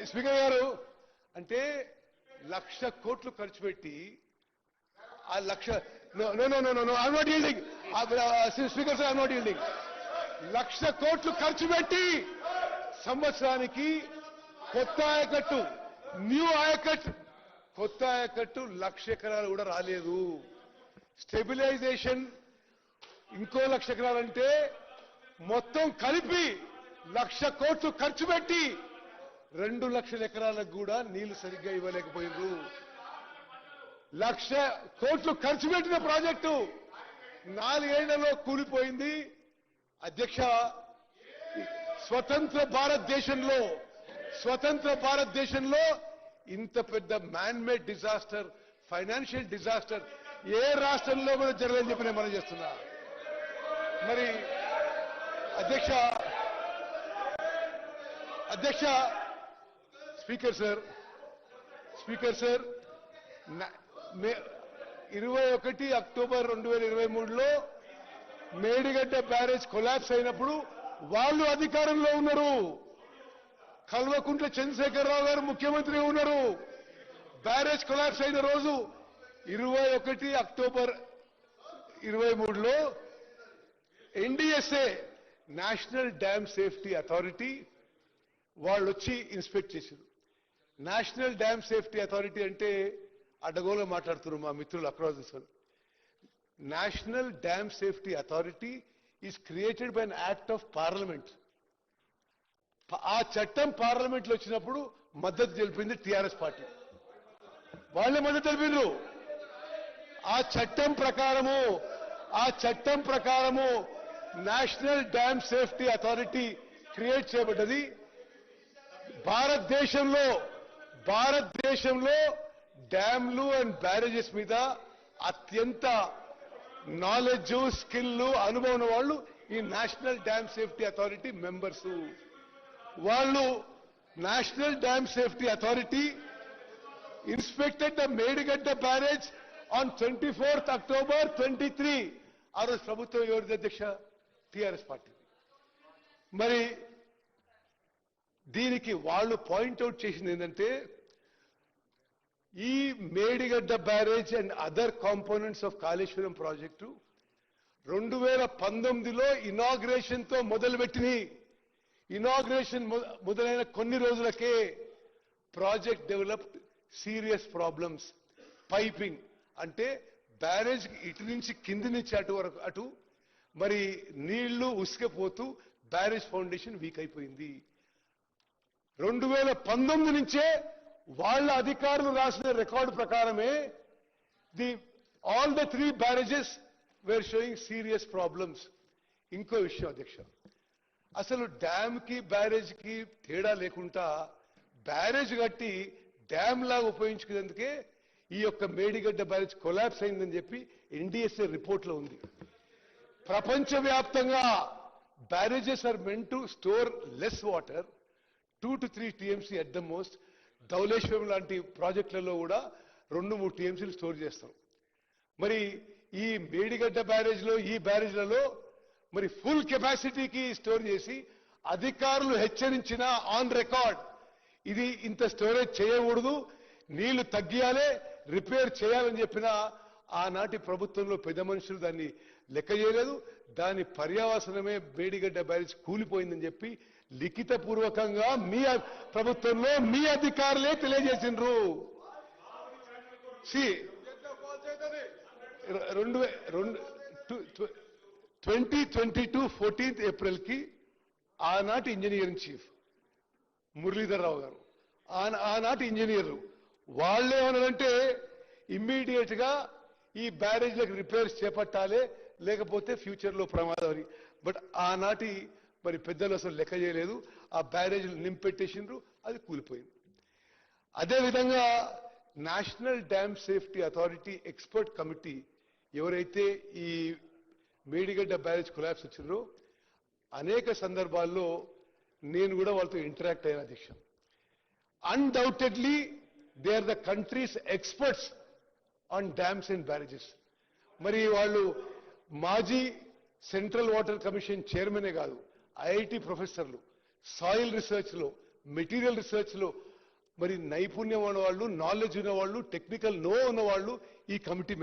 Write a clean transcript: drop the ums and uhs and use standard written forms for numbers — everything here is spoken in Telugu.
స్పీకర్ గారు అంటే 1,00,000 కోట్లు ఖర్చు పెట్టి ఆ 1,00,000 no I'm not yielding speaker sir I'm not yielding 1,00,000 కోట్లు ఖర్చు పెట్టి సంవత్సరానికి కొత్త ఆయకట్టు న్యూ ఆయకట్ కొత్త ఆయకట్టు 1,00,000 ఎకరాలు కూడా రాలేదు. స్టెబిలైజేషన్ ఇంకో 1,00,000 ఎకరాలంటే మొత్తం కలిపి 1,00,000 కోట్లు ఖర్చు పెట్టి 2,00,000 ఎకరాలకు కూడా నీళ్లు సరిగ్గా ఇవ్వలేకపోయినారు. 1,00,000 కోట్లు ఖర్చు పెట్టిన ప్రాజెక్టు 4 ఏళ్లలో కూలిపోయింది. అధ్యక్ష, స్వతంత్ర భారతదేశంలో ఇంత పెద్ద man made disaster, financial disaster ఏ రాష్ట్రంలో కూడా జరగదని చెప్పి నేను మనం చేస్తున్నా. మరి అధ్యక్ష స్పీకర్ సార్ 21 అక్టోబర్ 2023లో మేడిగడ్డ బ్యారేజ్ కొలాప్స్ అయినప్పుడు వాళ్ళు అధికారంలో ఉన్నారు. కల్వకుంట్ల చంద్రశేఖరరావు గారు ముఖ్యమంత్రి ఉన్నారు. బ్యారేజ్ కొలాప్స్ అయిన రోజు 21 అక్టోబర్ 2023లో NDSA national dam safety authority వాళ్ళు వచ్చి ఇన్స్పెక్ట్ చేశారు. నేషనల్ డ్యామ్ సేఫ్టీ అథారిటీ అంటే అడ్డగోలుగా మాట్లాడుతున్నారు మా మిత్రులు across this world. National dam safety authority is created by an act of parliament. ఆ చట్టం పార్లమెంట్ లో వచ్చినప్పుడు మద్దతు తెలిపింది టీఆర్ఎస్ పార్టీ. వాళ్ళే మద్దతు తెలిపిండ్రు. ఆ చట్టం ప్రకారము national dam safety authority create చేయబడ్డది. భారతదేశంలో డ్యామ్లు అండ్ బ్యారేజెస్ మీద అత్యంత నాలెడ్జ్, స్కిల్, అనుభవం వాళ్ళు ఈ national dam safety authority members. వాళ్ళు national dam safety authority inspected the Medigadda barrage on 24 October 23. ఆ రోజు ప్రభుత్వం ఎవరిది అధ్యక్ష? TRS party. మరి దీనికి వాళ్ళు పాయింట్అవుట్ చేసింది ఏంటంటే ఈ Medigadda barrage and other components of Kaleshwaram project 2019లో ఇనాగ్రేషన్ తో మొదలుపెట్టినాయి. ఇనాగ్రేషన్ మొదలైన కొన్ని రోజులకే project developed serious problems. Piping అంటే బ్యారేజ్ ఇటు నుంచి కింది నుంచి అటు మరి నీళ్లు ఉసుకపోతూ బ్యారేజ్ ఫౌండేషన్ వీక్ అయిపోయింది. 2019 నుంచే వాళ్ళ అధికారులు రాసిన రికార్డు ప్రకారమే all the 3 barrages were showing serious problems. ఇంకో విషయం అధ్యక్ష, అసలు డ్యామ్ కి బ్యారేజ్ కి తేడా లేకుండా బ్యారేజ్ కట్టి డ్యామ్ లాగా ఉపయోగించుకునేందుకే ఈ యొక్క మేడిగడ్డ బ్యారేజ్ కొలాప్స్ అయిందని చెప్పి ఎన్డీఎస్ఏ రిపోర్ట్ లో ఉంది. ప్రపంచవ్యాప్తంగా barrages are meant to store less water, 2 to 3 TMC at the most. Dhavaleswaram లాంటి ప్రాజెక్టులలో కూడా 2-3 TMCలు స్టోర్ చేస్తాం. మరి ఈ మేడిగడ్డ బ్యారేజ్లో ఈ బ్యారేజ్లలో మరి ఫుల్ కెపాసిటీకి స్టోర్ చేసి అధికారులు హెచ్చరించిన ఆన్ రికార్డ్ ఇది ఇంత స్టోరేజ్ చేయకూడదు, నీళ్లు తగ్గియాలే, రిపేర్ చేయాలని చెప్పిన ఆనాటి ప్రభుత్వంలో పెద్ద మనుషులు దాన్ని లెక్క చేయలేదు. దాని పర్యావసనమే మేడిగడ్డ బ్యారేజ్ కూలిపోయిందని చెప్పి లిఖిత పూర్వకంగా మీ ప్రభుత్వంలో మీ అధికారులే తెలియజేసిండ్రు. 2022 14th ఏప్రిల్కి ఆనాటి ఇంజనీరింగ్ చీఫ్ మురళీధర్ రావు గారు, ఆనాటి ఇంజనీర్లు వాళ్ళేమన్నారంటే ఇమ్మీడియట్ గా ఈ బ్యారేజ్లకు రిపేర్స్ చేపట్టాలి, లేకపోతే ఫ్యూచర్ లో ప్రమాదం. బట్ ఆనాటి మరి పెద్దలు అసలు లెక్క చేయలేదు, ఆ బ్యారేజ్ నింపెట్టేసిండ్రు, అది కూలిపోయింది. అదేవిధంగా national dam safety authority expert committee ఎవరైతే ఈ మేడిగడ్డ బ్యారేజ్ కొలాప్స్ వచ్చిందో అనేక సందర్భాల్లో నేను కూడా వాళ్ళతో ఇంటరాక్ట్ అయ్యాను అధ్యక్ష. Undoubtedly they are the country's experts on dams and barrages. మరి వాళ్ళు మాజీ సెంట్రల్ వాటర్ కమిషన్ చైర్మనే కాదు, ఐఐటి ప్రొఫెసర్లు, సాయిల్ రీసెర్చ్ లో, మెటీరియల్ రీసెర్చ్ లో మరి నైపుణ్యం ఉన్నవాళ్ళు, నాలెడ్జ్ ఉన్నవాళ్ళు, టెక్నికల్ నో ఉన్నవాళ్ళు ఈ కమిటీ